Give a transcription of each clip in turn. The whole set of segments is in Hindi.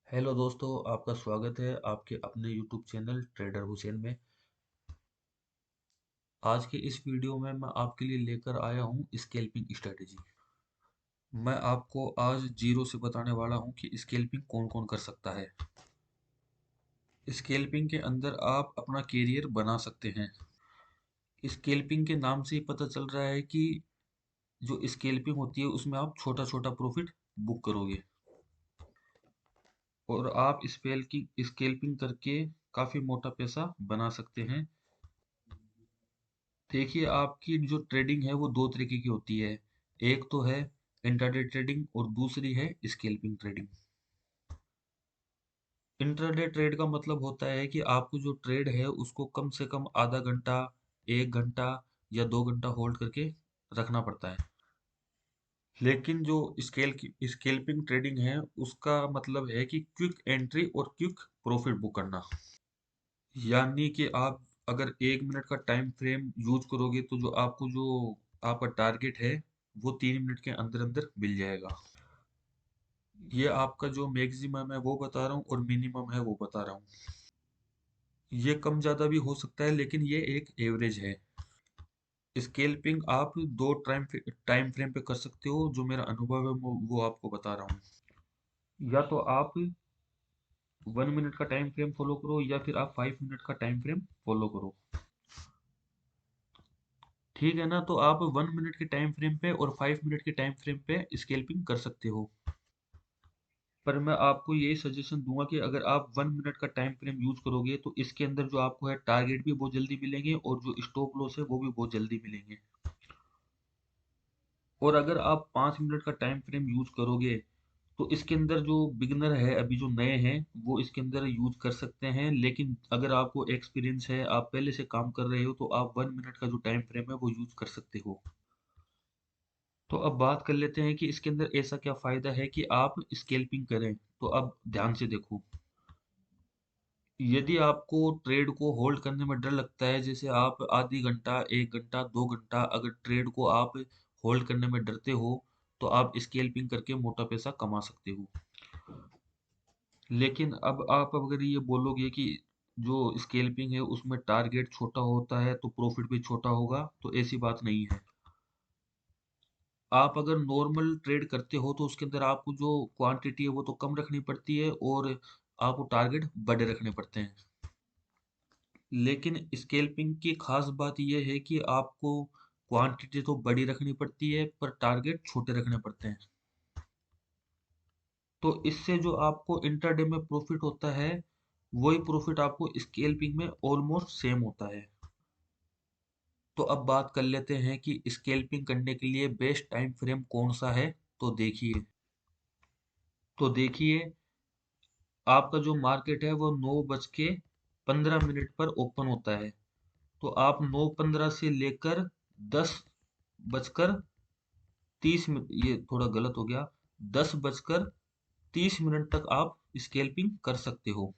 हेलो दोस्तों, आपका स्वागत है आपके अपने यूट्यूब चैनल ट्रेडर हुसैन में। आज के इस वीडियो में मैं आपके लिए लेकर आया हूँ स्कैल्पिंग स्ट्रेटेजी। मैं आपको आज जीरो से बताने वाला हूँ कि स्कैल्पिंग कौन कौन कर सकता है। स्कैल्पिंग के अंदर आप अपना कैरियर बना सकते हैं। स्कैल्पिंग के नाम से ही पता चल रहा है कि जो स्कैल्पिंग होती है उसमें आप छोटा छोटा प्रॉफिट बुक करोगे और आप स्पेल की स्कैल्पिंग करके काफ़ी मोटा पैसा बना सकते हैं। देखिए, आपकी जो ट्रेडिंग है वो दो तरीके की होती है। एक तो है इंट्राडे ट्रेडिंग और दूसरी है स्कैल्पिंग ट्रेडिंग। इंट्राडे ट्रेड का मतलब होता है कि आपको जो ट्रेड है उसको कम से कम आधा घंटा, 1 घंटा या 2 घंटा होल्ड करके रखना पड़ता है। लेकिन जो स्कैल्पिंग ट्रेडिंग है उसका मतलब है कि क्विक एंट्री और क्विक प्रॉफिट बुक करना। यानी कि आप अगर 1 मिनट का टाइम फ्रेम यूज करोगे तो जो आपका टारगेट है वो 3 मिनट के अंदर अंदर मिल जाएगा। ये आपका जो मैक्सिमम है वो बता रहा हूँ और मिनिमम है वो बता रहा हूँ। ये कम ज़्यादा भी हो सकता है लेकिन ये एक एवरेज है। स्केल्पिंग आप दो टाइम फ्रेम पे कर सकते हो। जो मेरा अनुभव है वो आपको बता रहा हूँ। या तो आप 1 मिनट का टाइम फ्रेम फॉलो करो या फिर आप 5 मिनट का टाइम फ्रेम फॉलो करो। ठीक है ना, तो आप 1 मिनट के टाइम फ्रेम पे और 5 मिनट के टाइम फ्रेम पे स्केल्पिंग कर सकते हो। पर मैं आपको यही सजेशन दूंगा कि अगर आप 1 मिनट का टाइम फ्रेम यूज करोगे तो इसके अंदर जो आपको है टारगेट भी बहुत जल्दी मिलेंगे और जो स्टॉप लॉस है वो भी बहुत जल्दी मिलेंगे। और अगर आप 5 मिनट का टाइम फ्रेम यूज करोगे तो इसके अंदर जो बिगनर है, अभी जो नए हैं, वो इसके अंदर यूज कर सकते हैं। लेकिन अगर आपको एक्सपीरियंस है, आप पहले से काम कर रहे हो, तो आप 1 मिनट का जो टाइम फ्रेम है वो यूज कर सकते हो। तो अब बात कर लेते हैं कि इसके अंदर ऐसा क्या फायदा है कि आप स्कैल्पिंग करें। तो अब ध्यान से देखो, यदि आपको ट्रेड को होल्ड करने में डर लगता है, जैसे आप आधी घंटा, 1 घंटा, 2 घंटा अगर ट्रेड को आप होल्ड करने में डरते हो, तो आप स्कैल्पिंग करके मोटा पैसा कमा सकते हो। लेकिन अब आप अगर ये बोलोगे कि जो स्कैल्पिंग है उसमें टारगेट छोटा होता है तो प्रॉफिट भी छोटा होगा, तो ऐसी बात नहीं है। आप अगर नॉर्मल ट्रेड करते हो तो उसके अंदर आपको जो क्वांटिटी है वो तो कम रखनी पड़ती है और आपको टारगेट बड़े रखने पड़ते हैं। लेकिन स्कैल्पिंग की खास बात यह है कि आपको क्वांटिटी तो बड़ी रखनी पड़ती है पर टारगेट छोटे रखने पड़ते हैं। तो इससे जो आपको इंट्राडे में प्रॉफिट होता है वही प्रॉफिट आपको स्कैल्पिंग में ऑलमोस्ट सेम होता है। तो अब बात कर लेते हैं कि स्कैल्पिंग करने के लिए बेस्ट टाइम फ्रेम कौन सा है। तो देखिए तो देखिए आपका जो मार्केट है वो 9:15 पर ओपन होता है। तो आप 9:15 से लेकर 10:30, ये थोड़ा गलत हो गया, 10:30 तक आप स्कैल्पिंग कर सकते हो।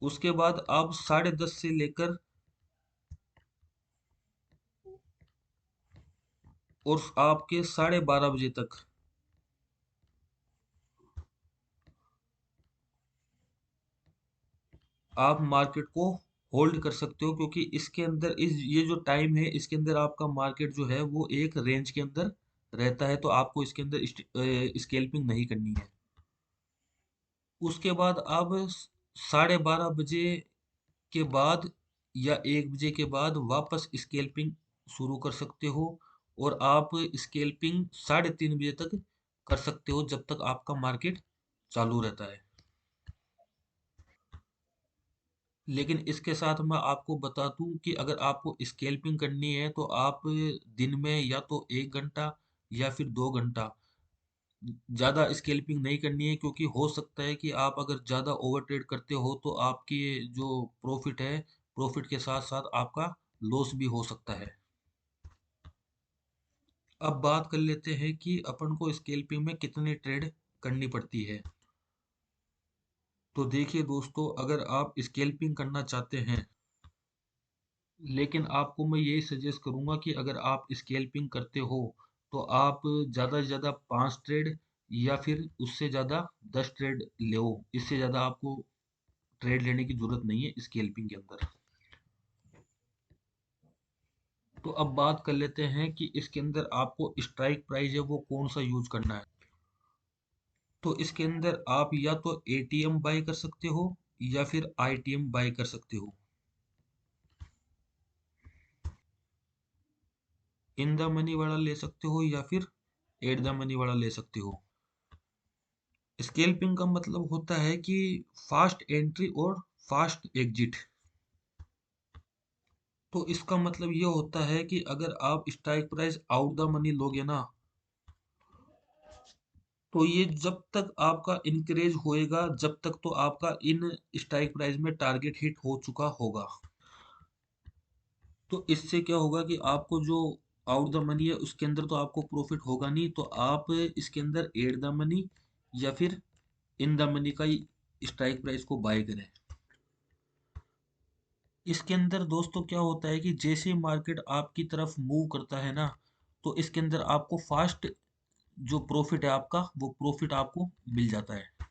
उसके बाद आप 10:30 से लेकर और आपके 12:30 बजे तक आप मार्केट को होल्ड कर सकते हो, क्योंकि इसके अंदर इस ये जो टाइम है इसके अंदर आपका मार्केट जो है वो एक रेंज के अंदर रहता है, तो आपको इसके अंदर स्कैल्पिंग नहीं करनी है। उसके बाद आप 12:30 बजे के बाद या 1 बजे के बाद वापस स्कैल्पिंग शुरू कर सकते हो और आप स्कैल्पिंग 3:30 बजे तक कर सकते हो जब तक आपका मार्केट चालू रहता है। लेकिन इसके साथ मैं आपको बता दूं कि अगर आपको स्कैल्पिंग करनी है तो आप दिन में या तो 1 घंटा या फिर 2 घंटा, ज़्यादा स्कैल्पिंग नहीं करनी है, क्योंकि हो सकता है कि आप अगर ज़्यादा ओवर ट्रेड करते हो तो आपकी जो प्रॉफिट है, प्रॉफिट के साथ साथ आपका लॉस भी हो सकता है। अब बात कर लेते हैं कि अपन को स्कैल्पिंग में कितनी ट्रेड करनी पड़ती है। तो देखिए दोस्तों, अगर आप स्कैल्पिंग करना चाहते हैं, लेकिन आपको मैं यही सजेस्ट करूंगा कि अगर आप स्कैल्पिंग करते हो तो आप ज़्यादा से ज़्यादा 5 ट्रेड या फिर उससे ज़्यादा 10 ट्रेड लो। इससे ज़्यादा आपको ट्रेड लेने की जरूरत नहीं है स्केल्पिंग के अंदर। तो अब बात कर लेते हैं कि इसके अंदर आपको स्ट्राइक प्राइस है वो कौन सा यूज करना है। तो इसके अंदर आप या तो एटीएम बाय कर सकते हो या फिर आईटीएम बाय कर सकते हो। इन द मनी वाला ले सकते हो या फिर एट द मनी वाला ले सकते हो। स्केल्पिंग का मतलब होता है कि फास्ट एंट्री और फास्ट एग्जिट। तो इसका मतलब ये होता है कि अगर आप strike price out the money लोगे ना, तो ये जब तक आपका इंक्रीज होएगा जब तक तो आपका इन स्ट्राइक प्राइस में टारगेट हिट हो चुका होगा। तो इससे क्या होगा कि आपको जो आउट द मनी है उसके अंदर तो आपको प्रॉफिट होगा नहीं, तो आप इसके अंदर एट द मनी या फिर इन द मनी का ही स्ट्राइक प्राइस को बाय करें। इसके अंदर दोस्तों क्या होता है कि जैसे मार्केट आपकी तरफ मूव करता है ना, तो इसके अंदर आपको फास्ट जो प्रॉफिट है आपका वो प्रॉफिट आपको मिल जाता है।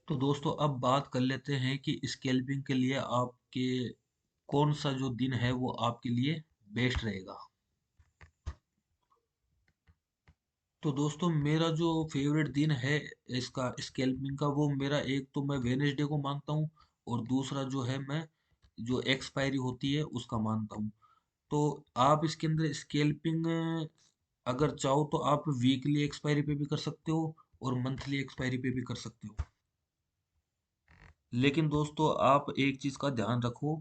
तो दोस्तों अब बात कर लेते हैं कि स्केल्पिंग के लिए आपके कौन सा जो दिन है वो आपके लिए बेस्ट रहेगा। तो दोस्तों मेरा जो फेवरेट दिन है इसका स्केल्पिंग का, वो मेरा एक तो मैं वेनेसडे को मानता हूँ, और दूसरा जो है मैं जो एक्सपायरी होती है उसका मानता हूँ। तो आप इसके अंदर स्केल्पिंग अगर चाहो तो आप वीकली एक्सपायरी पे भी कर सकते हो और मंथली एक्सपायरी पे भी कर सकते हो। लेकिन दोस्तों आप एक चीज का ध्यान रखो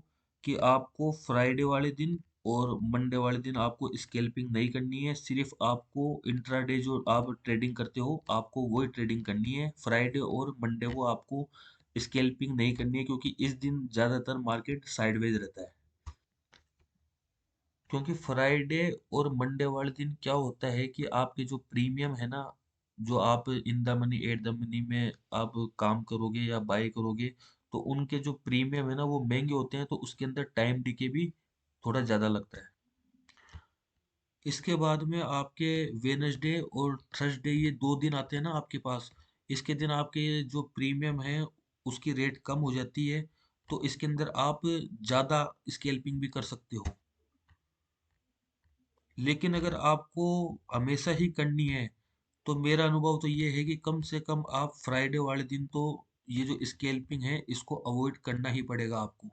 कि आपको फ्राइडे वाले दिन और मंडे वाले दिन आपको स्केल्पिंग नहीं करनी है। सिर्फ आपको इंट्राडे जो आप ट्रेडिंग करते हो आपको वही ट्रेडिंग करनी है। फ्राइडे और मंडे को आपको स्केल्पिंग नहीं करनी है, क्योंकि इस दिन ज्यादातर मार्केट साइडवेज रहता है। क्योंकि फ्राइडे और मंडे वाले दिन क्या होता है कि आपके जो प्रीमियम है ना, जो आप in the money at the money में आप काम करोगे या बाय करोगे, तो उनके जो प्रीमियम है ना वो महंगे होते हैं, तो उसके अंदर टाइम डिके भी थोड़ा ज़्यादा लगता है। इसके बाद में आपके वेनसडे और थर्सडे ये दो दिन आते हैं ना आपके पास। इसके दिन आपके जो प्रीमियम है उसकी रेट कम हो जाती है, तो इसके अंदर आप ज़्यादा स्केल्पिंग भी कर सकते हो। लेकिन अगर आपको हमेशा ही करनी है, तो मेरा अनुभव तो ये है कि कम से कम आप फ्राइडे वाले दिन तो ये जो स्केल्पिंग है इसको अवॉइड करना ही पड़ेगा आपको।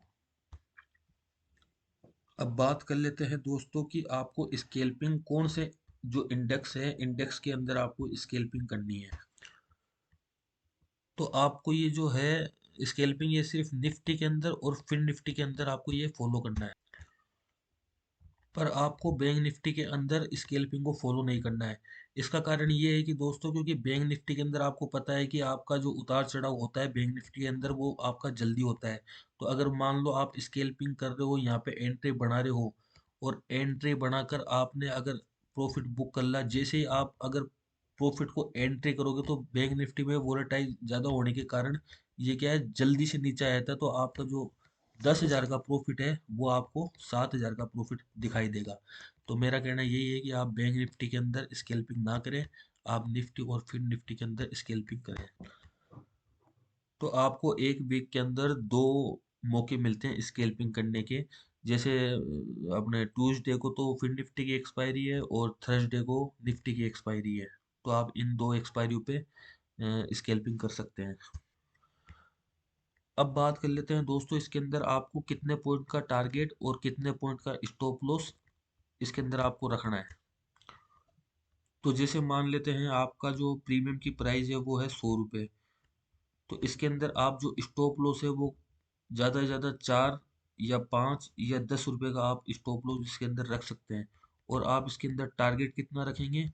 अब बात कर लेते हैं दोस्तों कि आपको स्केल्पिंग कौन से जो इंडेक्स है इंडेक्स के अंदर आपको स्केल्पिंग करनी है। तो आपको ये जो है स्केल्पिंग ये सिर्फ निफ्टी के अंदर और फिन निफ्टी के अंदर आपको ये फॉलो करना है। पर आपको बैंक निफ्टी के अंदर स्केल्पिंग को फॉलो नहीं करना है। इसका कारण ये है कि दोस्तों क्योंकि बैंक निफ्टी के अंदर आपको पता है कि आपका जो उतार चढ़ाव होता है बैंक निफ्टी के अंदर वो आपका जल्दी होता है। तो अगर मान लो आप स्केल्पिंग कर रहे हो यहाँ पे एंट्री बना रहे हो, और एंट्री बनाकर आपने अगर प्रॉफिट बुक कर लिया, जैसे ही आप अगर प्रॉफिट को एंट्री करोगे तो बैंक निफ्टी में वोलेटाइल ज़्यादा होने के कारण ये क्या है जल्दी से नीचे आ जाता है, तो आपका जो 10,000 का प्रॉफिट है वो आपको 7,000 का प्रॉफिट दिखाई देगा। तो मेरा कहना यही है कि आप बैंक निफ्टी के अंदर स्केल्पिंग ना करें, आप निफ्टी और फिर निफ्टी के अंदर स्केल्पिंग करें। तो आपको एक वीक के अंदर दो मौके मिलते हैं स्केल्पिंग करने के। जैसे अपने ट्यूसडे को तो फिर निफ्टी की एक्सपायरी है और थर्सडे को निफ्टी की एक्सपायरी है। तो आप इन दो एक्सपायरी पे स्केल्पिंग कर सकते हैं। अब बात कर लेते हैं दोस्तों इसके अंदर आपको कितने पॉइंट का टारगेट और कितने पॉइंट का स्टॉप लॉस इसके अंदर आपको रखना है। तो जैसे मान लेते हैं आपका जो प्रीमियम की प्राइस है वो है 100 रुपये। तो इसके अंदर आप जो स्टॉप लॉस है वो ज़्यादा से ज़्यादा 4 या 5 या 10 रुपये का आप स्टॉप लॉस इसके अंदर रख सकते हैं। और आप इसके अंदर टारगेट कितना रखेंगे,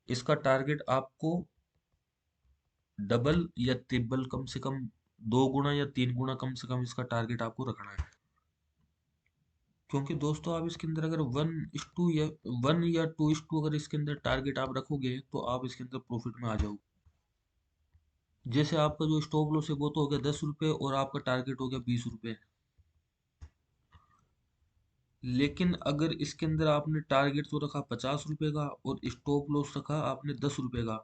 इसका टारगेट आपको डबल या ट्रिपल कम से कम 2 गुना या 3 गुना कम से कम इसका टारगेट आपको रखना है। क्योंकि दोस्तों आप इसके अंदर अगर 1:2 या 1 या 2:2 अगर इसके अंदर टारगेट आप रखोगे तो आप इसके अंदर प्रॉफिट में आ जाओगे। जैसे आपका जो स्टॉप लॉस है वो तो हो गया 10 रुपये और आपका टारगेट हो गया 20 रुपये। लेकिन अगर इसके अंदर आपने टारगेट तो रखा 50 रुपए का और स्टॉप लॉस रखा आपने 10 रुपए का,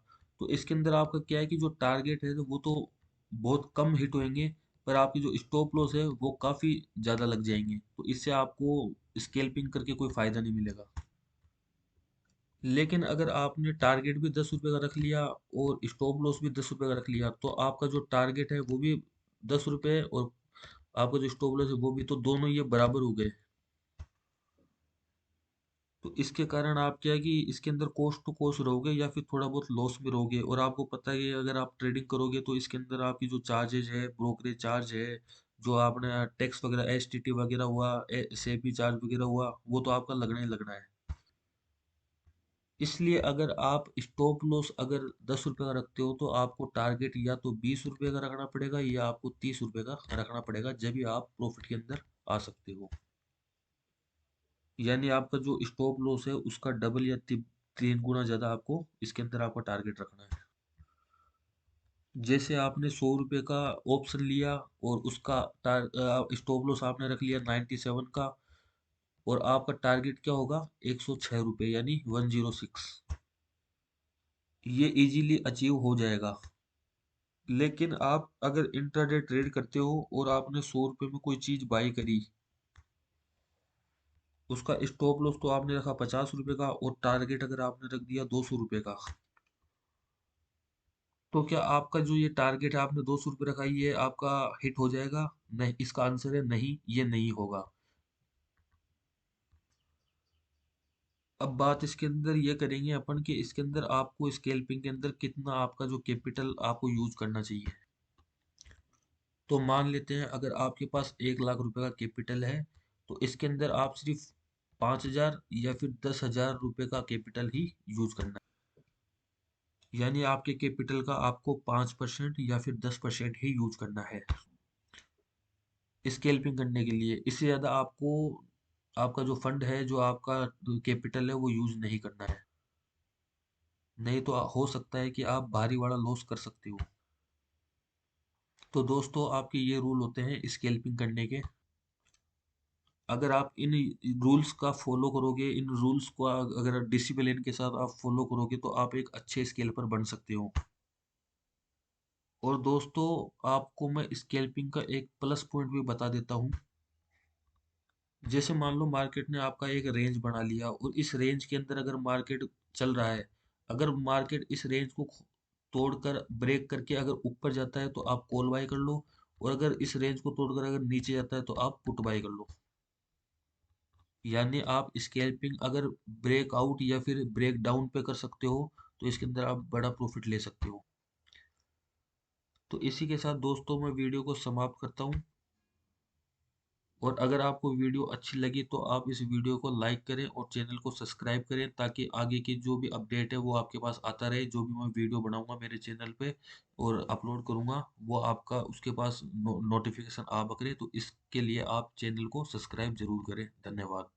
तो इसके अंदर आपका क्या है कि जो टारगेट है वो तो बहुत कम हिट होंगे, पर आपकी जो स्टॉप लॉस है वो काफी ज्यादा लग जाएंगे, तो इससे आपको स्केल्पिंग करके कोई फायदा नहीं मिलेगा। लेकिन अगर आपने टारगेट भी 10 रुपए का रख लिया और स्टॉप लॉस भी 10 रुपए का रख लिया, तो आपका जो टारगेट है वो भी 10 रुपए और आपका जो स्टॉप लॉस है वो भी, तो दोनों ये बराबर हो गए। तो इसके कारण आप क्या है कि इसके अंदर कॉस्ट टू कॉस्ट रहोगे या फिर थोड़ा बहुत लॉस में रहोगे, और आपको पता है कि अगर आप ट्रेडिंग करोगे तो इसके अंदर आपकी जो चार्जेज है, ब्रोकरेज चार्ज है, जो आपने टैक्स वगैरह एसटीटी वगैरह हुआ, सेबी चार्ज वगैरह हुआ, वो तो आपका लगना ही लगना है। इसलिए अगर आप स्टॉप लॉस अगर 10 रुपए का रखते हो तो आपको टारगेट या तो 20 रुपए का रखना पड़ेगा या आपको 30 रुपए का रखना पड़ेगा, जब भी आप प्रॉफिट के अंदर आ सकते हो। यानी आपका जो स्टॉप लॉस है उसका डबल या 3 गुना ज्यादा आपको इसके अंदर आपका टारगेट रखना है। जैसे आपने 100 रुपए का ऑप्शन लिया और उसका स्टॉप लॉस आपने रख लिया 97 का, और आपका टारगेट क्या होगा 106 रुपये यानी 106, ये इजीली अचीव हो जाएगा। लेकिन आप अगर इंट्राडे ट्रेड करते हो और आपने 100 रुपये में कोई चीज बाई करी, उसका स्टॉप लॉस तो आपने रखा 50 रुपए का और टारगेट अगर आपने रख दिया 200 रुपए का, तो क्या आपका जो ये टारगेट है आपने 200 रुपये रखा, ये आपका हिट हो जाएगा? नहीं, इसका आंसर है नहीं, ये नहीं होगा। अब बात इसके अंदर ये करेंगे अपन कि इसके अंदर आपको स्केल्पिंग के अंदर कितना आपका जो कैपिटल आपको यूज करना चाहिए। तो मान लेते हैं अगर आपके पास 1 लाख रुपए का कैपिटल है, तो इसके अंदर आप सिर्फ 5,000 या फिर 10,000 रुपए का कैपिटल ही यूज करना है। यानी आपके कैपिटल का आपको 5% या फिर 10% ही यूज करना है स्केल्पिंग करने के लिए। इससे ज्यादा आपको आपका जो फंड है, जो आपका कैपिटल है, वो यूज नहीं करना है। नहीं तो हो सकता है कि आप भारी वाला लॉस कर सकते हो। तो दोस्तों आपके ये रूल होते हैं स्केल्पिंग करने के। अगर आप इन रूल्स का फॉलो करोगे, इन रूल्स को अगर डिसिप्लिन के साथ आप फॉलो करोगे, तो आप एक अच्छे स्केल पर बन सकते हो। और दोस्तों आपको मैं स्केल्पिंग का एक प्लस पॉइंट भी बता देता हूँ। जैसे मान लो मार्केट ने आपका एक रेंज बना लिया और इस रेंज के अंदर अगर मार्केट चल रहा है, अगर मार्केट इस रेंज को तोड़कर ब्रेक करके अगर ऊपर जाता है तो आप कॉल बाय कर लो, और अगर इस रेंज को तोड़कर अगर नीचे जाता है तो आप पुट बाय कर लो। यानी आप स्कैल्पिंग अगर ब्रेकआउट या फिर ब्रेक डाउन पे कर सकते हो, तो इसके अंदर आप बड़ा प्रॉफिट ले सकते हो। तो इसी के साथ दोस्तों मैं वीडियो को समाप्त करता हूँ। और अगर आपको वीडियो अच्छी लगी तो आप इस वीडियो को लाइक करें और चैनल को सब्सक्राइब करें, ताकि आगे की जो भी अपडेट है वो आपके पास आता रहे। जो भी मैं वीडियो बनाऊंगा मेरे चैनल पे और अपलोड करूंगा, वो आपका उसके पास नोटिफिकेशन आ बकरे, तो इसके लिए आप चैनल को सब्सक्राइब जरूर करें। धन्यवाद।